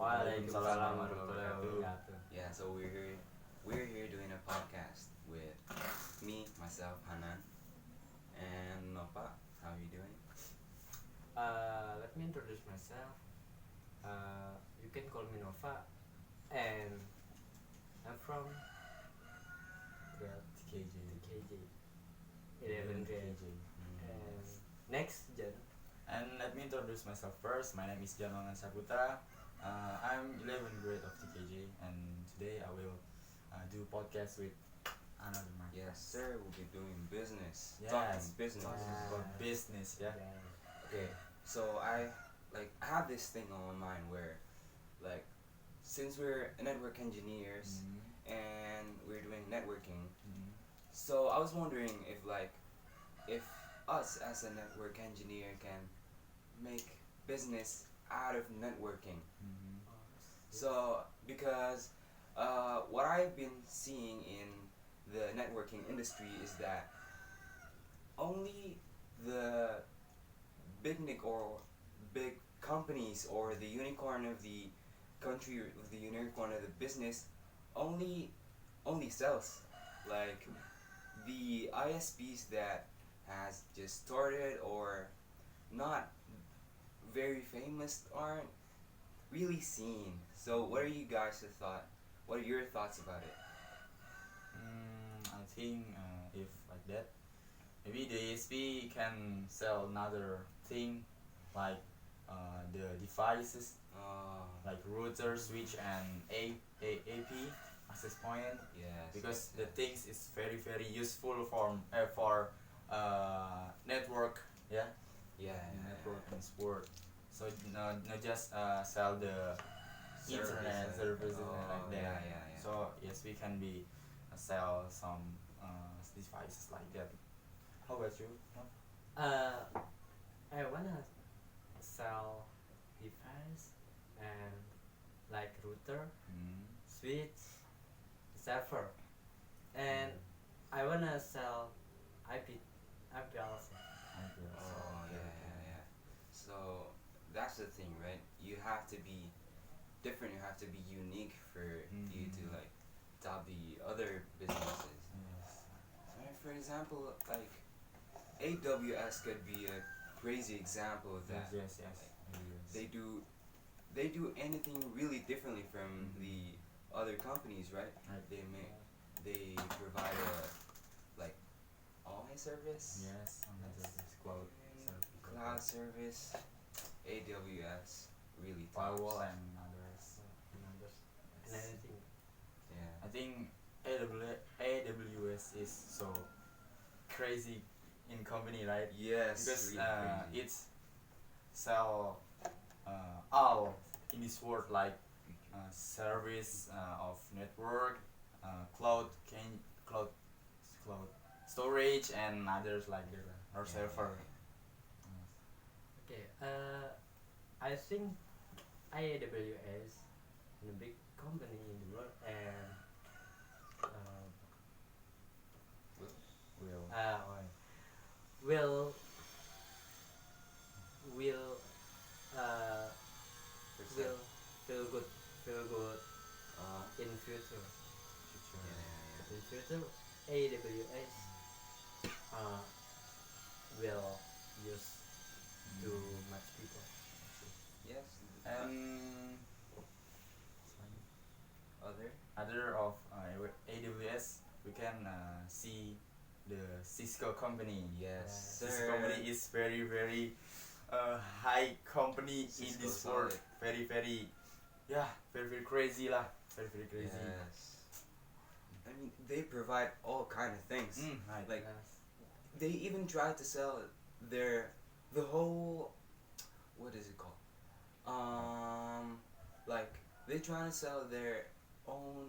Waalaikumsalam warahmatullahi wabarakatuh. Yeah, so we're here doing a podcast with me, myself, Hanan, and Nova. How are you doing? Let me introduce myself. You can call me Nova, and I'm from grade TKJ. KJ 11 grade. And next, Jan. And let me introduce myself first. My name is Janu Saputra. I'm 11th grade of TKJ, and today I will do podcast with another my Yes, friends. sir. We'll be doing business. Yes, Talking business. talking about business. Yeah. Okay, so I have this thing on my mind where, like, since we're network engineers and we're doing networking, so I was wondering if us as a network engineer can make business out of networking. So because what I've been seeing in the networking industry is that only the big companies or the unicorn of the country or the unicorn of the business only sells, like the ISPs that has just started or not very famous aren't really seen. So what are you guys' thought? What are your thoughts about it? I think if like that, maybe the ASP can sell another thing like the devices like router, switch, and AP access point, Yes. because yes, the yes. things is very useful for network, yeah, Yeah, network and sport. So not just sell the internet services and like that. Yeah. So yes, we can be sell some devices like that. How about you? No? I wanna sell device and like router, switch, server, and I wanna sell IP also. Oh yeah. So that's the thing, right? You have to be different. You have to be unique for you to like top the other businesses. Yes. Right? For example, like AWS could be a crazy example of that. Yes. They do anything really differently from Mhm. the other companies, right? Right. They provide a like online service, Yes, online service, cloud service, cloud service, AWS really tops. firewall and others. And others, and Yes. anything. I Yeah. think AWS is so crazy in company, right? Yes. Because really crazy. it's sell all in this world, like service of network, cloud cloud storage and others like that, or Yeah, server. Okay. I think AWS is a big company in the world, and uh, Will. will will uh, Percent. will feel good in future. Yeah. In future, AWS uh, will use to much people. Yes. And Other. of AWS, we can see the Cisco company. Yes, Yeah. Cisco sir. company is very high company in Cisco this world. solid. Very very crazy lah. Very crazy. Yes. I mean, they provide all kind of things. Right. Like Yes. they even try to sell the whole, what is it called? Like they try to sell their own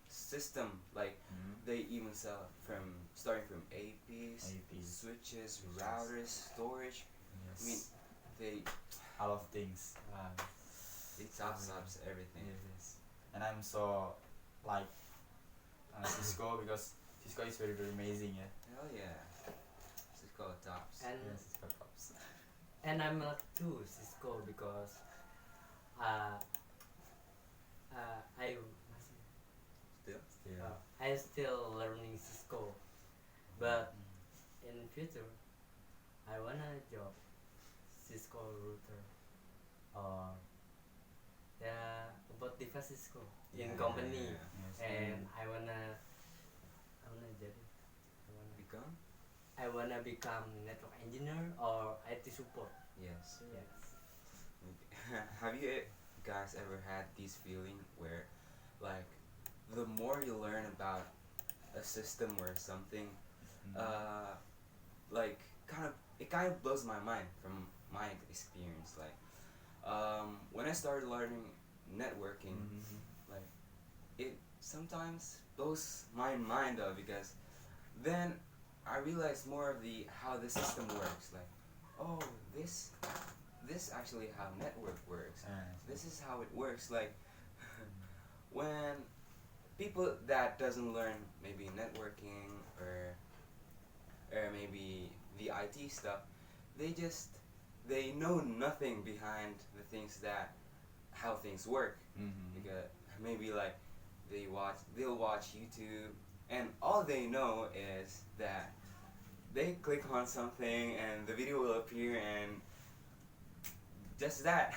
system. Like they even sell from starting from APs, switches, routers, storage. I mean, Yes. they A lot of things. tops everything. Yes. And I'm so like Cisco, because Cisco is very amazing, yeah. Hell yeah. Cisco tops. And Yes, Cisco tops. and I'm not too Cisco because uh, I Still? Yeah. I still learning Cisco, but in future I wanna job Cisco router or about device Cisco in Yeah, company, Yes. and I wanna jadi Become? I wanna become network engineer or IT support. Yes. Yes. Have you guys ever had this feeling where, like, the more you learn about a system or something, uh, like, it kind of blows my mind from my experience. Like, when I started learning networking, like, it sometimes blows my mind up because then I realized more of the how the system works. Like, oh, this actually how network works. This is how it works. Like, when people that doesn't learn maybe networking or maybe the IT stuff, they know nothing behind the things that how things work. Because maybe like they'll watch YouTube and all they know is that they click on something and the video will appear and just that.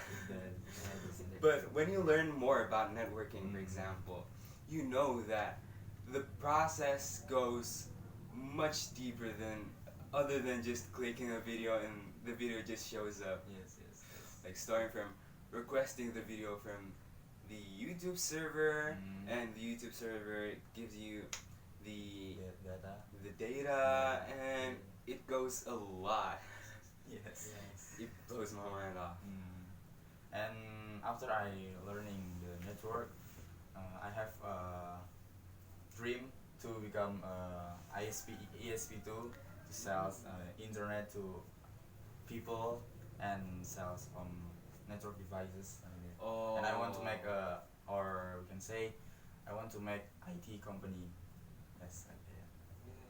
But when you learn more about networking, for example, you know that the process goes much deeper than other than just clicking a video and the video just shows up. Yes. Like starting from requesting the video from the YouTube server, and the YouTube server gives you the Data. data, and it goes a lot. Yes. It blows my mind off. And after I learning the network, I have a dream to become ISP ESP2 to sell internet to people and sells network devices. Oh. And I want to make or we can say, I want to make IT company. Yes, like that.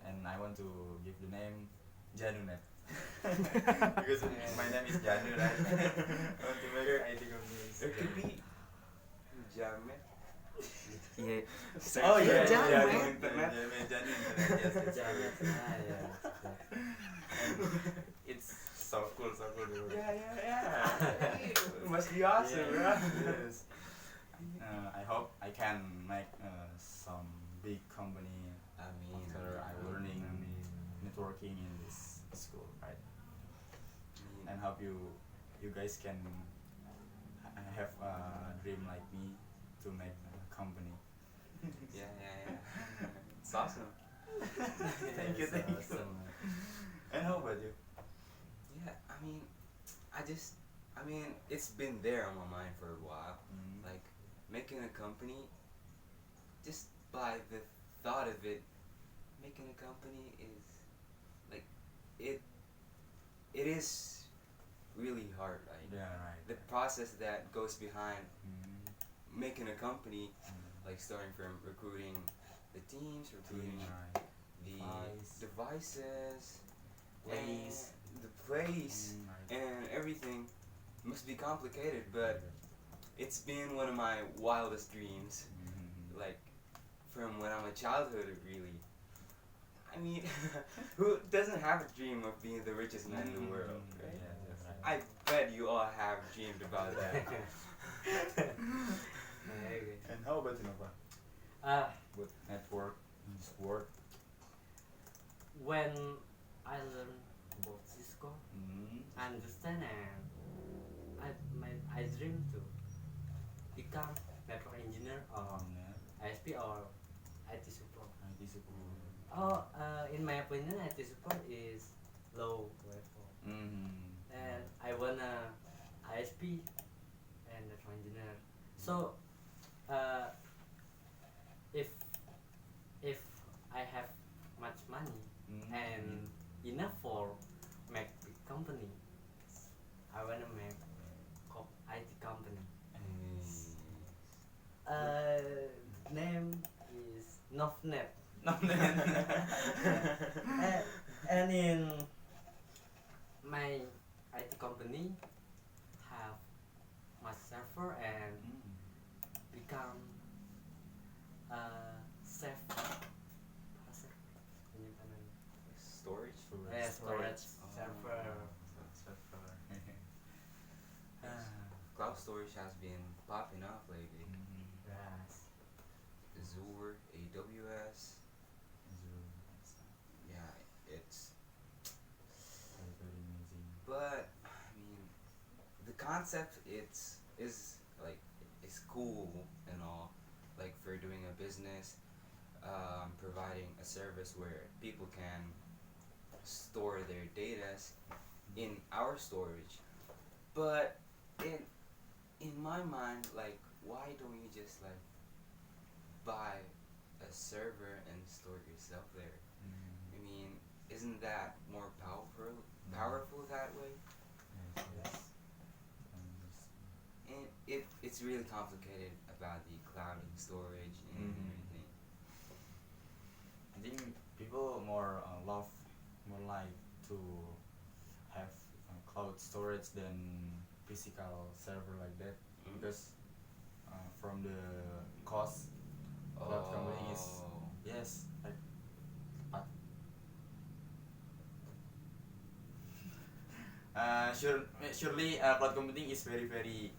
And I want to give the name Janunet. Because my name is Janu, right? I want to make IT company. It could be Jamet. Yeah. Oh yeah, Janu, Janu man. internet. Janu internet. Yes, yes. Janet. Yeah. And it's so cool. Yeah. It must be awesome, bro. Yes. I hope I can make some big company after I learning networking in this school, right? And hope you guys can have a dream like me to make a company. Yeah. It's awesome. Thank you. Awesome. And how about you? Yeah, I mean, it's been there on my mind for a while. Like, making a company, just by the thought of it, making a company is, like, it is really hard, right? Yeah, right. The process that goes behind making a company, like starting from recruiting the teams, recruiting Right. the Device. devices, Place. and the place, Right. and everything must be complicated, but it's been one of my wildest dreams, like from when I'm a childhood, really. I mean, who doesn't have a dream of being the richest man in the world, right? Yeah, right. I bet you all have dreamed about that. Okay. And how about you, Nova? With network, sport? When I learn about Cisco, I understand and I dream to become network engineer or ISP or IT support. IT support. In my opinion, IT support is low level, and I wanna ISP and network engineer. So, if I have much money and enough for make big company, I wanna make IT company. Name is Novnet. And in my IT company have much server and become safe penyimpanan Storage. storage Oh. server. Cloud storage has been popping up lately. Yes. Azure, AWS. Yeah, it's. Very amazing. But I mean, the concept is like it's cool and all, like for doing a business, providing a service where people can store their data in our storage. But in my mind, like, why don't you just like buy a server and store it yourself there? I mean, isn't that more powerful that way? Yes. And it's really complicated about the cloud and storage and everything. I think people more like to have cloud storage than physical server like that because from the cost cloud computing is yes like surely cloud computing is very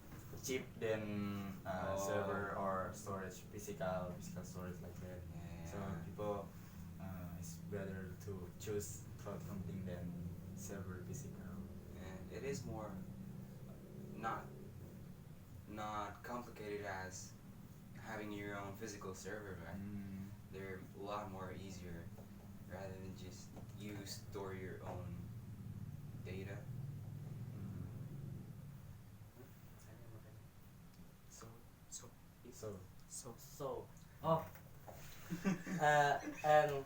cheap than server or storage physical storage like that. So people it's better to choose cloud computing than server physical. And it is more not complicated as having your own physical server, right? They're a lot more easier rather than just you store your own data. So and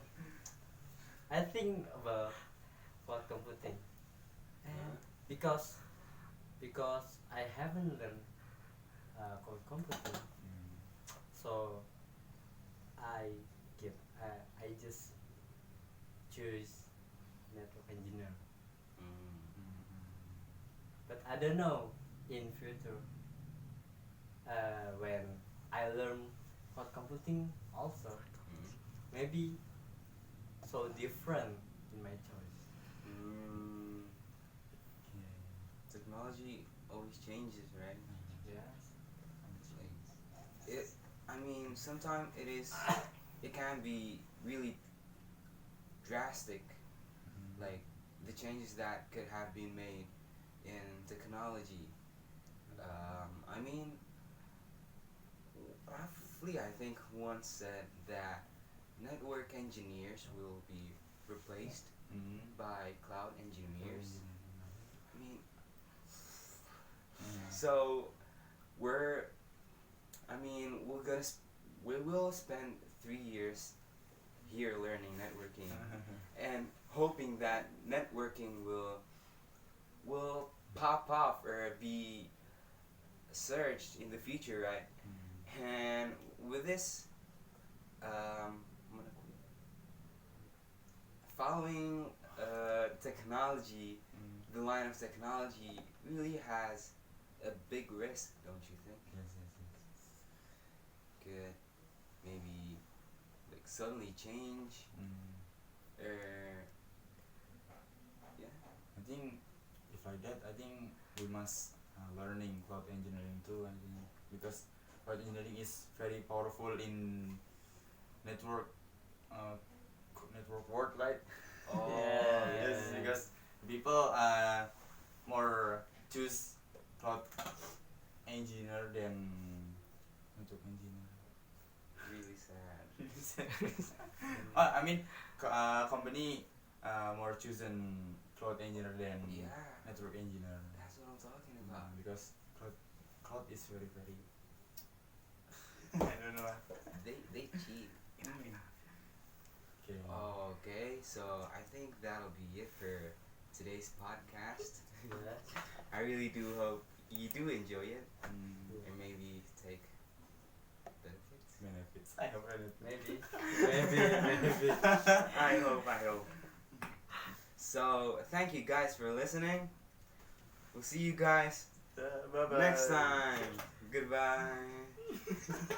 I think about cloud computing and because I haven't learned cloud computing, so I just choose network engineer. But I don't know in future when I learn cloud computing also maybe so different in my choice. Technology always changes, right? Yes. Like I mean, sometimes it can be really drastic, like the changes that could have been made in technology. I mean, roughly, I think once said that network engineers will be replaced by cloud engineers. I mean, so we will spend 3 years here learning networking and hoping that networking will pop off or be searched in the future, right? And with this, following technology, the line of technology really has a big risk, don't you think? Yes. Could maybe like suddenly change, or yeah. I think if like that, I think we must learning cloud engineering too. I think because cloud engineering is very powerful in network world, right? Yes, because people more choose cloud engineer than network engineer. Really sad. I mean, company more choosing cloud engineer than network engineer. That's what I'm talking about. Because cloud is very I don't know. They cheat. Okay. Okay, so I think that'll be it for today's podcast. Yeah. I really do hope you do enjoy it Yeah. and maybe take benefits. Benefits. I hope Maybe. I hope. So thank you guys for listening. We'll see you guys Bye bye. next time. Goodbye.